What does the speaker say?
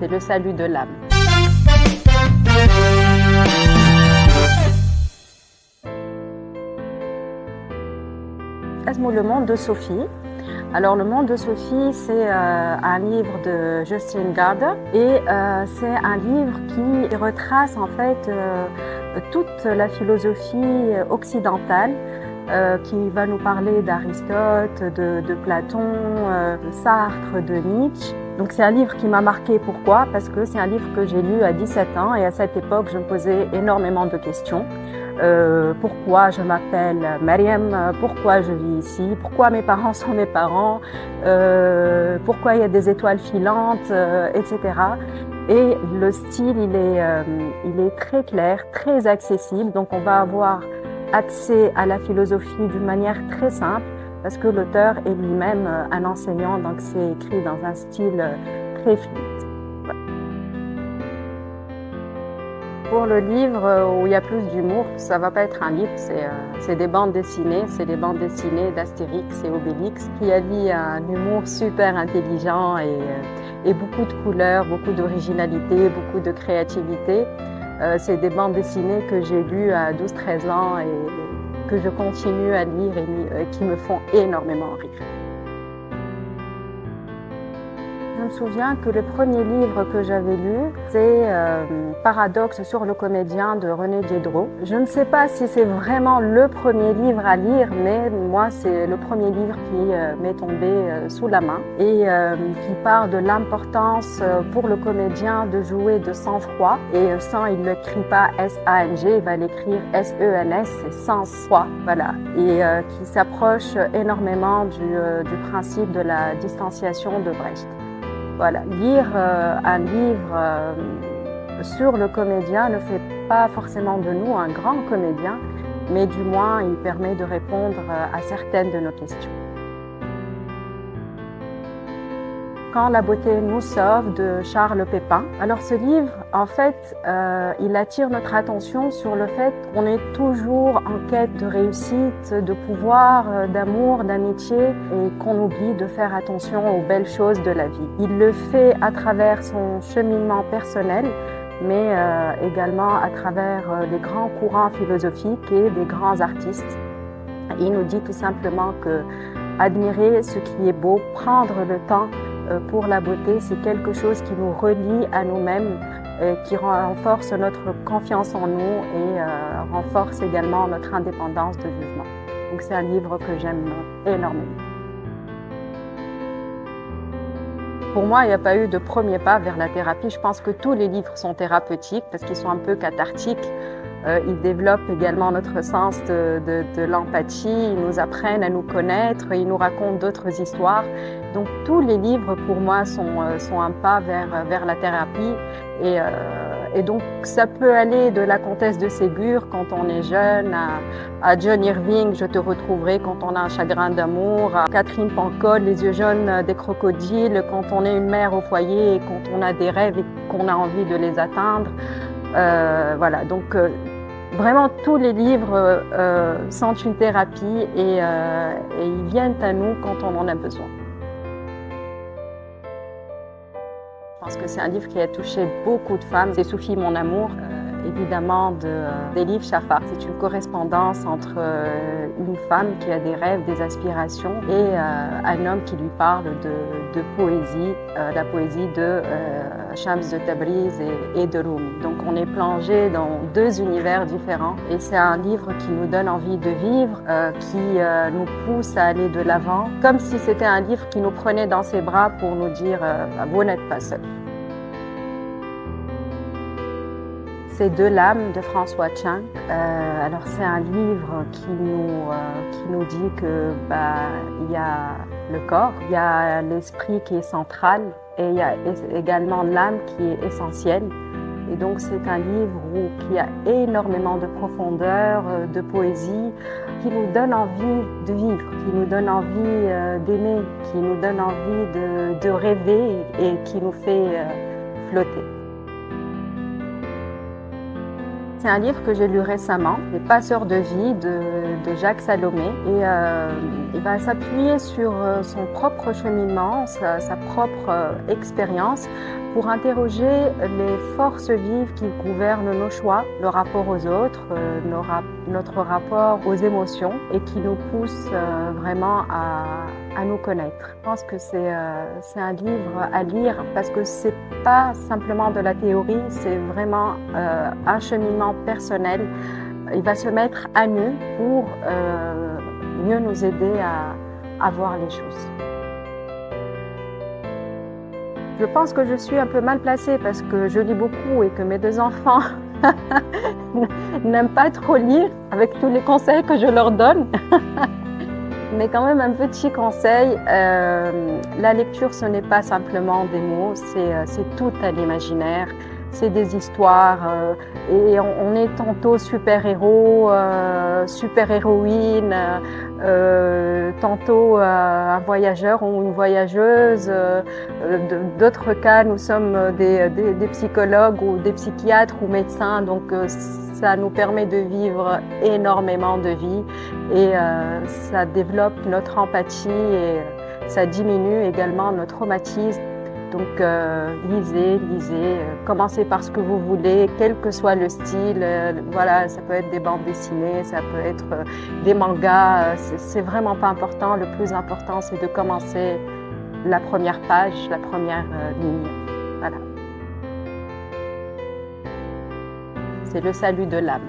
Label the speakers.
Speaker 1: c'est le salut de l'âme. Le monde de Sophie. Alors, le monde de Sophie, c'est un livre de Justine Garder et c'est un livre qui retrace en fait toute la philosophie occidentale qui va nous parler d'Aristote, de Platon, de Sartre, de Nietzsche. Donc c'est un livre qui m'a marqué. Pourquoi? Parce que c'est un livre que j'ai lu à 17 ans et à cette époque, je me posais énormément de questions. Pourquoi je m'appelle Mariam, pourquoi je vis ici, pourquoi mes parents sont mes parents, pourquoi il y a des étoiles filantes, etc. Et le style, il est très clair, très accessible, donc on va avoir accès à la philosophie d'une manière très simple, parce que l'auteur est lui-même un enseignant, donc c'est écrit dans un style très fluide. Pour le livre où il y a plus d'humour, ça va pas être un livre, c'est des bandes dessinées, c'est des bandes dessinées d'Astérix et Obélix qui allient un humour super intelligent et beaucoup de couleurs, beaucoup d'originalité, beaucoup de créativité. C'est des bandes dessinées que j'ai lues à 12-13 ans et que je continue à lire et qui me font énormément rire. Je me souviens que le premier livre que j'avais lu, c'est Paradoxe sur le comédien de René Diderot. Je ne sais pas si c'est vraiment le premier livre à lire, mais moi, c'est le premier livre qui m'est tombé sous la main et qui parle de l'importance pour le comédien de jouer de sang-froid. Et sang, il ne l'écrit pas S-A-N-G, il va l'écrire S-E-N-S, c'est sang-froid. Voilà. Et qui s'approche énormément du principe de la distanciation de Brecht. Voilà, lire un livre sur le comédien ne fait pas forcément de nous un grand comédien, mais du moins il permet de répondre à certaines de nos questions. Quand la beauté nous sauve de Charles Pépin. Alors ce livre, en fait, il attire notre attention sur le fait qu'on est toujours en quête de réussite, de pouvoir, d'amour, d'amitié et qu'on oublie de faire attention aux belles choses de la vie. Il le fait à travers son cheminement personnel, mais également à travers les grands courants philosophiques et des grands artistes. Il nous dit tout simplement que admirer ce qui est beau, prendre le temps pour la beauté, c'est quelque chose qui nous relie à nous-mêmes, qui renforce notre confiance en nous et renforce également notre indépendance de jugement. Donc c'est un livre que j'aime énormément. Pour moi, il n'y a pas eu de premier pas vers la thérapie. Je pense que tous les livres sont thérapeutiques parce qu'ils sont un peu cathartiques. Ils développent également notre sens de l'empathie, ils nous apprennent à nous connaître, ils nous racontent d'autres histoires. Donc tous les livres pour moi sont un pas vers la thérapie et donc ça peut aller de la comtesse de Ségur quand on est jeune, à John Irving, Je te retrouverai quand on a un chagrin d'amour, à Catherine Pancol, Les yeux jaunes des crocodiles, quand on est une mère au foyer et quand on a des rêves et qu'on a envie de les atteindre. Voilà, donc vraiment tous les livres sont une thérapie et ils viennent à nous quand on en a besoin. Je pense que c'est un livre qui a touché beaucoup de femmes. C'est Sophie, mon amour, évidemment d'Élif Schaffer. C'est une correspondance entre une femme qui a des rêves, des aspirations et un homme qui lui parle de poésie, la poésie de Shams de Tabriz et de Rumi. Donc on est plongé dans deux univers différents et c'est un livre qui nous donne envie de vivre, qui nous pousse à aller de l'avant, comme si c'était un livre qui nous prenait dans ses bras pour nous dire vous n'êtes pas seul. C'est De l'âme de François Tchang. Alors c'est un livre qui nous dit que il y a le corps, il y a l'esprit qui est central et il y a également l'âme qui est essentielle. Et donc c'est un livre qui a énormément de profondeur, de poésie, qui nous donne envie de vivre, qui nous donne envie d'aimer, qui nous donne envie de rêver et qui nous fait flotter. C'est un livre que j'ai lu récemment, Les passeurs de vie de Jacques Salomé. Et il va s'appuyer sur son propre cheminement, sa propre expérience pour interroger les forces vives qui gouvernent nos choix, le rapport aux autres, notre rapport aux émotions et qui nous poussent vraiment à nous connaître. Je pense que c'est un livre à lire parce que c'est pas simplement de la théorie, c'est vraiment un cheminement personnel. Il va se mettre à nu pour mieux nous aider à voir les choses. Je pense que je suis un peu mal placée parce que je lis beaucoup et que mes 2 enfants n'aiment pas trop lire avec tous les conseils que je leur donne. Mais quand même un petit conseil, la lecture ce n'est pas simplement des mots, c'est tout à l'imaginaire. C'est des histoires et on est tantôt super-héros, super-héroïne, tantôt un voyageur ou une voyageuse. D'autres cas, nous sommes des psychologues ou des psychiatres ou médecins. Donc ça nous permet de vivre énormément de vie et ça développe notre empathie et ça diminue également notre traumatisme. Donc lisez, commencez par ce que vous voulez, quel que soit le style. Voilà, ça peut être des bandes dessinées, ça peut être des mangas. C'est vraiment pas important. Le plus important, c'est de commencer la première page, la première ligne. Voilà. C'est le salut de l'âme.